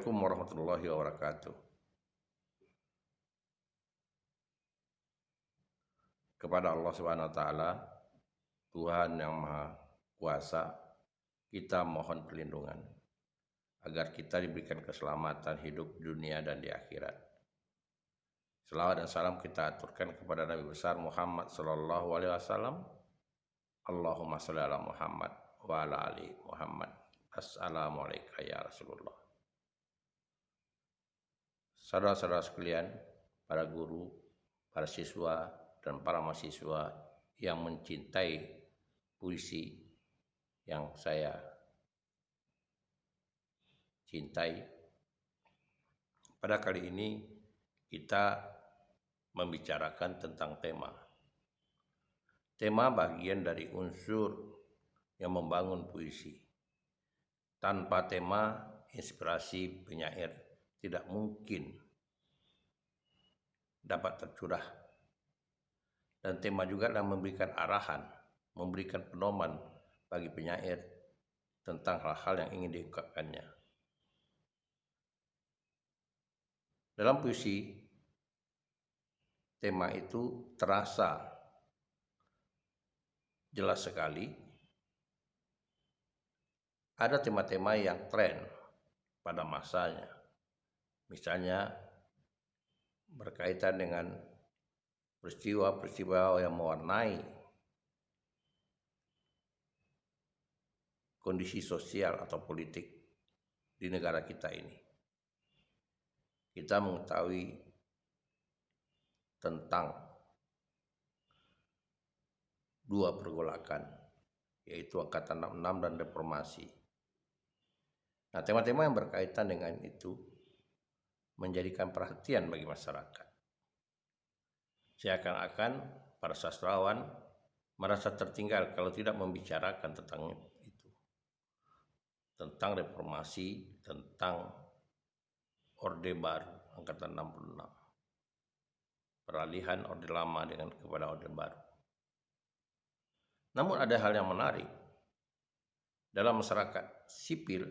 Assalamualaikum warahmatullahi wabarakatuh. Kepada Allah Subhanahu wa taala, Tuhan yang Maha Kuasa, kita mohon perlindungan agar kita diberikan keselamatan hidup dunia dan di akhirat. Selawat dan salam kita aturkan kepada Nabi besar Muhammad sallallahu alaihi wasallam. Allahumma shalli ala Muhammad wa ala ali Muhammad. Assalamualaikum ya Rasulullah. Saudara-saudara sekalian, para guru, para siswa, dan para mahasiswa yang mencintai puisi yang saya cintai. Pada kali ini kita membicarakan tentang tema bagian dari unsur yang membangun puisi. Tanpa tema, inspirasi penyair tidak mungkin dapat tercurah. Dan tema juga adalah memberikan arahan, memberikan pedoman bagi penyair tentang hal-hal yang ingin diungkapkannya. Dalam puisi, tema itu terasa jelas sekali. Ada tema-tema yang tren pada masanya. Misalnya berkaitan dengan peristiwa-peristiwa yang mewarnai kondisi sosial atau politik di negara kita ini. Kita mengetahui tentang dua pergolakan, yaitu Angkatan 66 dan Reformasi. Nah, tema-tema yang berkaitan dengan itu menjadikan perhatian bagi masyarakat. Seakan-akan para sastrawan merasa tertinggal kalau tidak membicarakan tentang itu. Tentang reformasi, tentang Orde Baru Angkatan 66. Peralihan Orde Lama kepada Orde Baru. Namun ada hal yang menarik. Dalam masyarakat sipil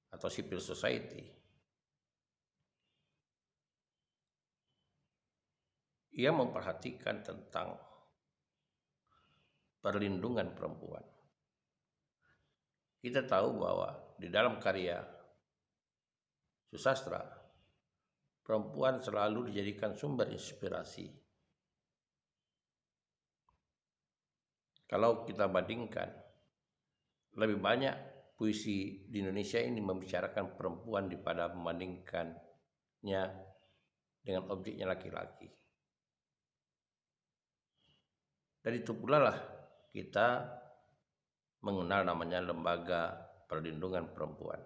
atau civil society, ia memperhatikan tentang perlindungan perempuan. Kita tahu bahwa di dalam karya susastra, perempuan selalu dijadikan sumber inspirasi. Kalau kita bandingkan, lebih banyak puisi di Indonesia ini membicarakan perempuan daripada membandingkannya dengan objeknya laki-laki. Dari itu pula lah kita mengenal namanya Lembaga Perlindungan Perempuan.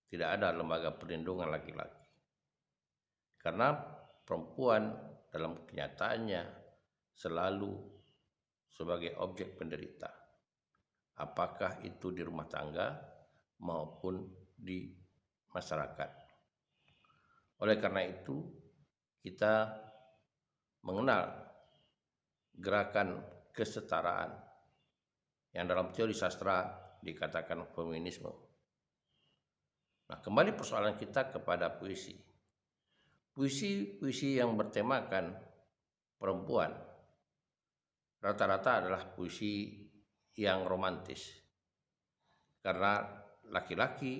Tidak ada lembaga perlindungan laki-laki. Karena perempuan dalam kenyataannya selalu sebagai objek penderita. Apakah itu di rumah tangga maupun di masyarakat. Oleh karena itu, kita mengenal gerakan kesetaraan yang dalam teori sastra dikatakan feminisme. Nah, kembali persoalan kita kepada puisi. Puisi yang bertemakan perempuan rata-rata adalah puisi yang romantis. Karena laki-laki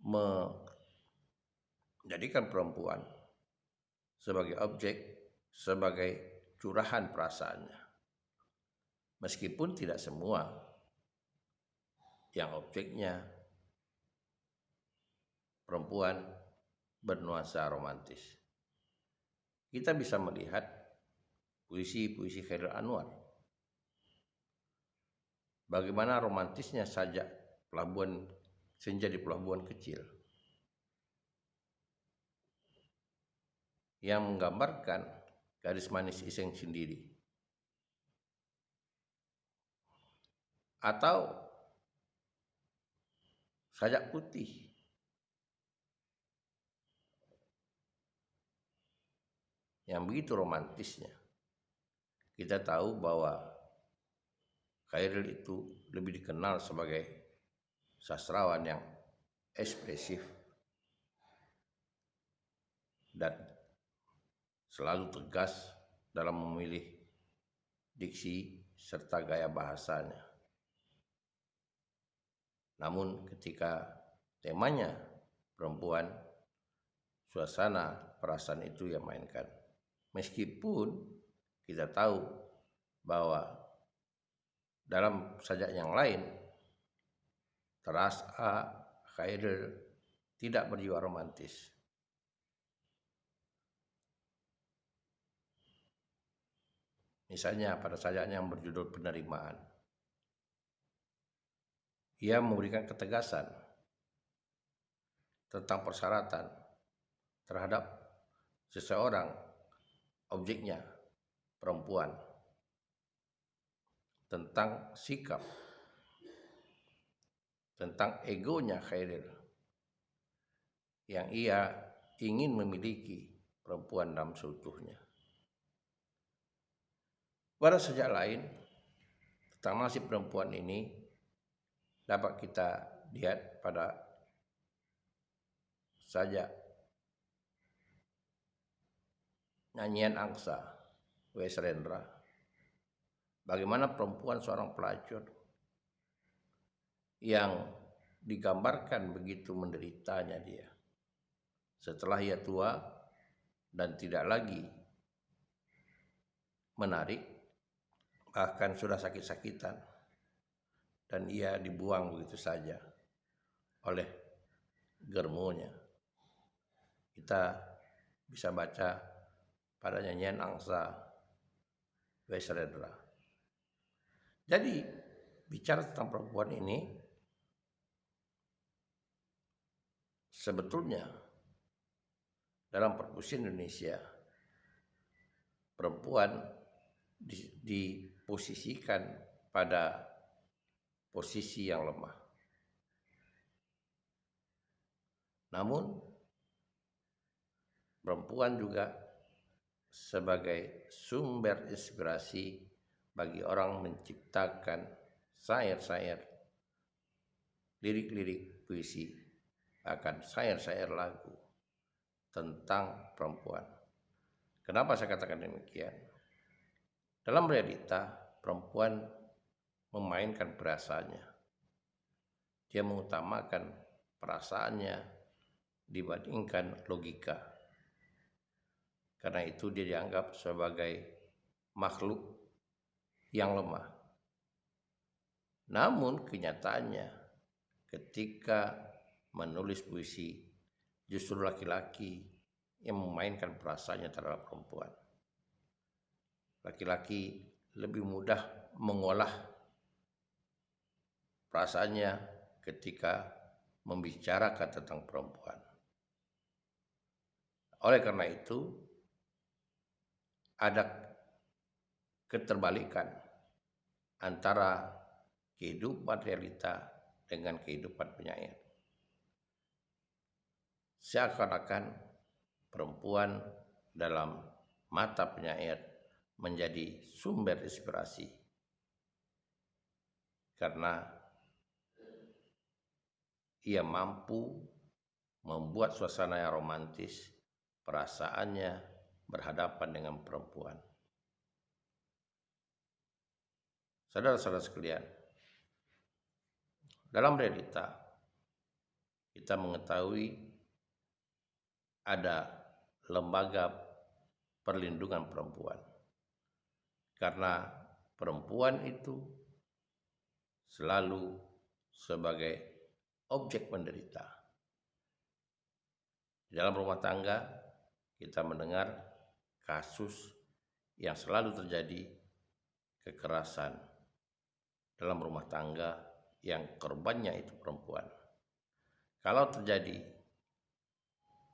menjadikan perempuan sebagai objek, sebagai curahan perasaannya. Meskipun tidak semua yang objeknya perempuan bernuansa romantis. Kita bisa melihat puisi-puisi Chairil Anwar. Bagaimana romantisnya sajak pelabuhan senja di pelabuhan kecil. Yang menggambarkan gadis manis Iseng sendiri. Atau sajak putih yang begitu romantisnya. Kita tahu bahwa Chairil itu lebih dikenal sebagai sastrawan yang ekspresif dan selalu tegas dalam memilih diksi serta gaya bahasanya. Namun ketika temanya perempuan, suasana perasaan itu yang mainkan. Meskipun kita tahu bahwa dalam sajak yang lain terasa Khairil tidak berjiwa romantis. Misalnya pada sajaknya yang berjudul Penerimaan, ia memberikan ketegasan tentang persyaratan terhadap seseorang, objeknya, perempuan, tentang sikap, tentang egonya Khairil yang ia ingin memiliki perempuan dalam seutuhnya. Pada sajak lain tentang nasib perempuan ini dapat kita lihat pada sajak nyanyian angsa W. Serendra. Bagaimana perempuan seorang pelacur yang digambarkan begitu menderitanya dia. Setelah ia tua dan tidak lagi menarik, bahkan sudah sakit-sakitan, dan ia dibuang begitu saja oleh germonya. Kita bisa baca pada nyanyian angsa W. Serendra. Jadi bicara tentang perempuan ini, sebetulnya dalam perkusian Indonesia perempuan diposisikan pada posisi yang lemah. Namun perempuan juga sebagai sumber inspirasi bagi orang menciptakan syair-syair, lirik-lirik puisi, bahkan syair-syair lagu tentang perempuan. Kenapa saya katakan demikian? Dalam realita, perempuan memainkan perasaannya. Dia mengutamakan perasaannya dibandingkan logika. Karena itu dia dianggap sebagai makhluk yang lemah. Namun kenyataannya ketika menulis puisi, justru laki-laki yang memainkan perasaannya terhadap perempuan. Laki-laki lebih mudah mengolah perasaannya ketika membicarakan tentang perempuan. Oleh karena itu, ada keterbalikan antara kehidupan realita dengan kehidupan penyair. Seakan-akan perempuan dalam mata penyair menjadi sumber inspirasi karena ia mampu membuat suasana yang romantis, perasaannya berhadapan dengan perempuan. Saudara-saudara sekalian, dalam realita kita mengetahui ada lembaga perlindungan perempuan. Karena perempuan itu selalu sebagai objek penderita. Di dalam rumah tangga kita mendengar kasus yang selalu terjadi, kekerasan dalam rumah tangga yang korbannya itu perempuan. Kalau terjadi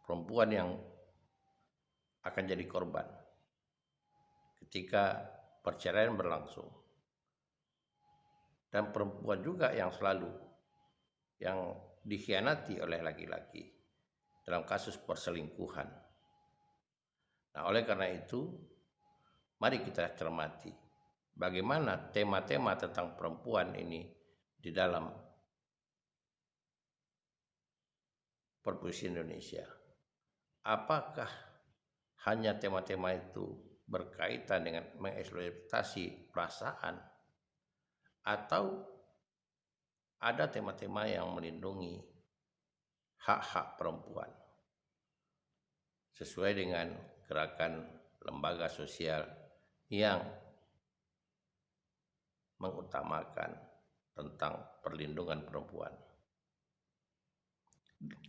perempuan yang akan jadi korban ketika perceraian berlangsung, dan perempuan juga yang selalu yang dikhianati oleh laki-laki dalam kasus perselingkuhan. Nah, oleh karena itu, mari kita cermati bagaimana tema-tema tentang perempuan ini di dalam perpustakaan Indonesia. Apakah hanya tema-tema itu berkaitan dengan mengeksploitasi perasaan, atau ada tema-tema yang melindungi hak-hak perempuan sesuai dengan gerakan lembaga sosial yang mengutamakan tentang perlindungan perempuan.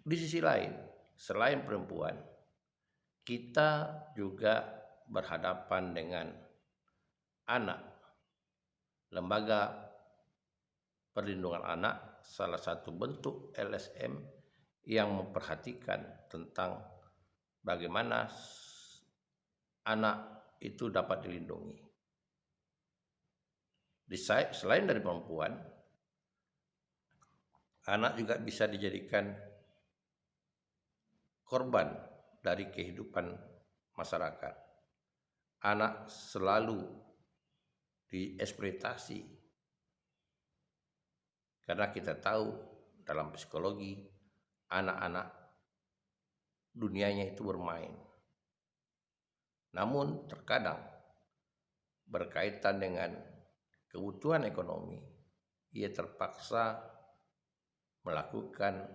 Di sisi lain, selain perempuan, kita juga berhadapan dengan anak. Lembaga perlindungan anak salah satu bentuk LSM yang memperhatikan tentang bagaimana anak itu dapat dilindungi. Selain dari perempuan, anak juga bisa dijadikan korban dari kehidupan masyarakat. Anak selalu dieksploitasi karena kita tahu dalam psikologi anak-anak dunianya itu bermain. Namun terkadang berkaitan dengan kebutuhan ekonomi, ia terpaksa melakukan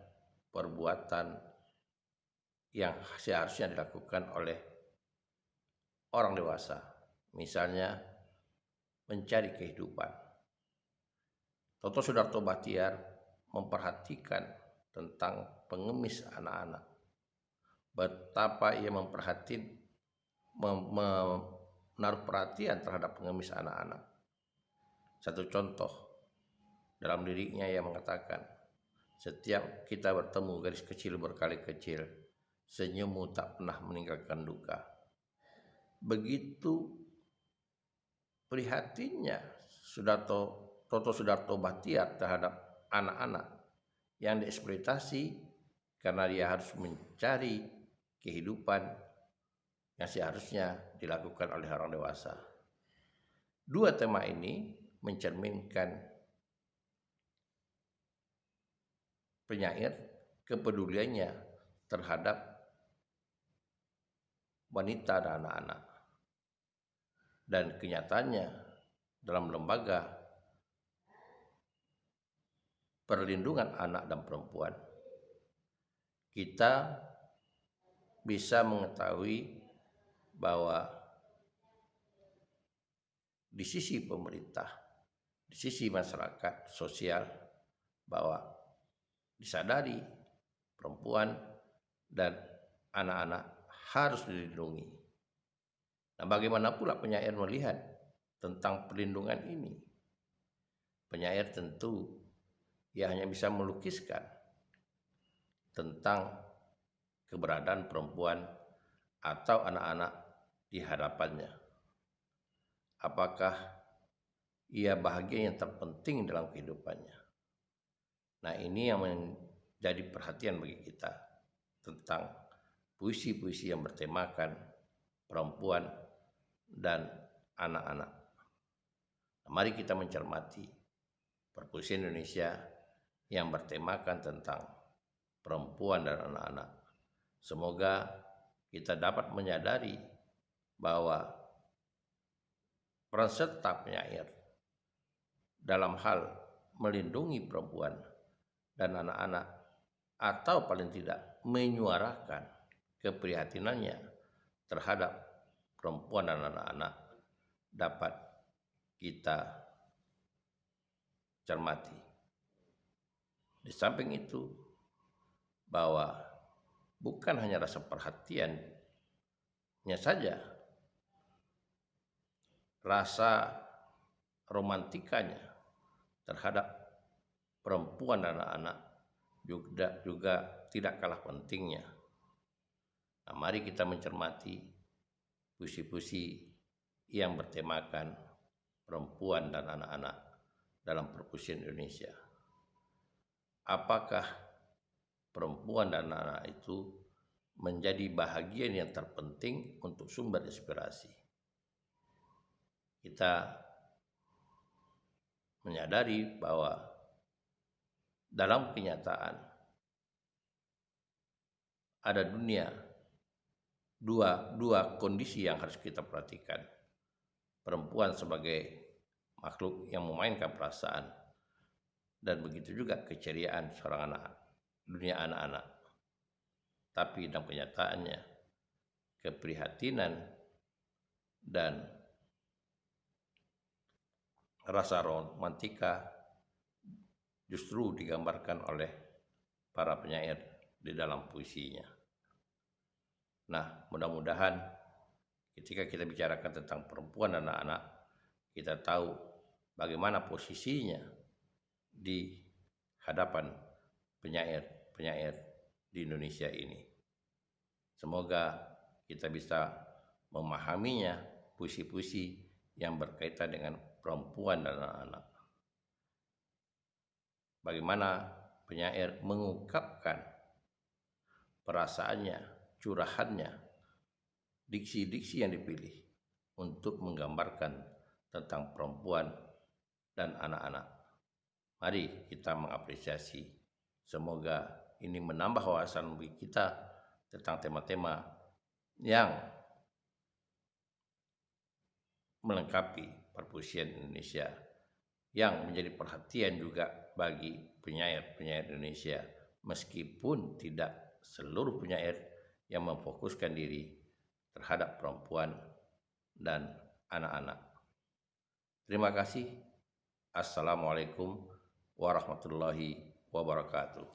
perbuatan yang seharusnya dilakukan oleh orang dewasa, misalnya mencari kehidupan. Toto Sudarto Bachtiar memperhatikan tentang pengemis anak-anak. Betapa ia menaruh perhatian terhadap pengemis anak-anak. Satu contoh, dalam liriknya ia mengatakan, setiap kita bertemu gadis kecil berkali kecil, senyummu tak pernah meninggalkan duka. Begitu prihatinnya Toto Sudarto Bachtiar terhadap anak-anak yang dieksploitasi karena dia harus mencari kehidupan yang seharusnya dilakukan oleh orang dewasa. Dua tema ini mencerminkan penyair kepeduliannya terhadap wanita dan anak-anak. Dan kenyataannya dalam lembaga perlindungan anak dan perempuan, kita bisa mengetahui bahwa di sisi pemerintah, di sisi masyarakat sosial, bahwa disadari perempuan dan anak-anak harus dilindungi. Nah, bagaimana pula penyair melihat tentang perlindungan ini? Penyair tentu ia hanya bisa melukiskan tentang keberadaan perempuan atau anak-anak di hadapannya. Apakah ia bahagia yang terpenting dalam kehidupannya? Nah, ini yang menjadi perhatian bagi kita tentang puisi-puisi yang bertemakan perempuan dan anak-anak. Mari kita mencermati perpustakaan Indonesia yang bertemakan tentang perempuan dan anak-anak. Semoga kita dapat menyadari bahwa peran serta penyair dalam hal melindungi perempuan dan anak-anak, atau paling tidak menyuarakan keprihatinannya terhadap perempuan dan anak-anak, dapat kita cermati. Di samping itu, bahwa bukan hanya rasa perhatiannya saja, rasa romantikanya terhadap perempuan dan anak-anak juga tidak kalah pentingnya. Nah, mari kita mencermati puisi-puisi yang bertemakan perempuan dan anak-anak dalam perpustakaan Indonesia. Apakah perempuan dan anak-anak itu menjadi bahagian yang terpenting untuk sumber inspirasi? Kita menyadari bahwa dalam kenyataan ada dua kondisi yang harus kita perhatikan. Perempuan sebagai makhluk yang memainkan perasaan, dan begitu juga keceriaan seorang dunia anak-anak. Tapi dalam kenyataannya, keprihatinan dan rasa romantika justru digambarkan oleh para penyair di dalam puisinya. Nah, mudah-mudahan ketika kita bicarakan tentang perempuan dan anak-anak, kita tahu bagaimana posisinya di hadapan penyair-penyair di Indonesia ini. Semoga kita bisa memahaminya, puisi-puisi yang berkaitan dengan perempuan dan anak-anak. Bagaimana penyair mengungkapkan perasaannya, curahannya, diksi-diksi yang dipilih untuk menggambarkan tentang perempuan dan anak-anak. Mari kita mengapresiasi. Semoga ini menambah wawasan bagi kita tentang tema-tema yang melengkapi perpuisian Indonesia, yang menjadi perhatian juga bagi penyair-penyair Indonesia, meskipun tidak seluruh penyair yang memfokuskan diri terhadap perempuan dan anak-anak. Terima kasih. Assalamualaikum warahmatullahi wabarakatuh.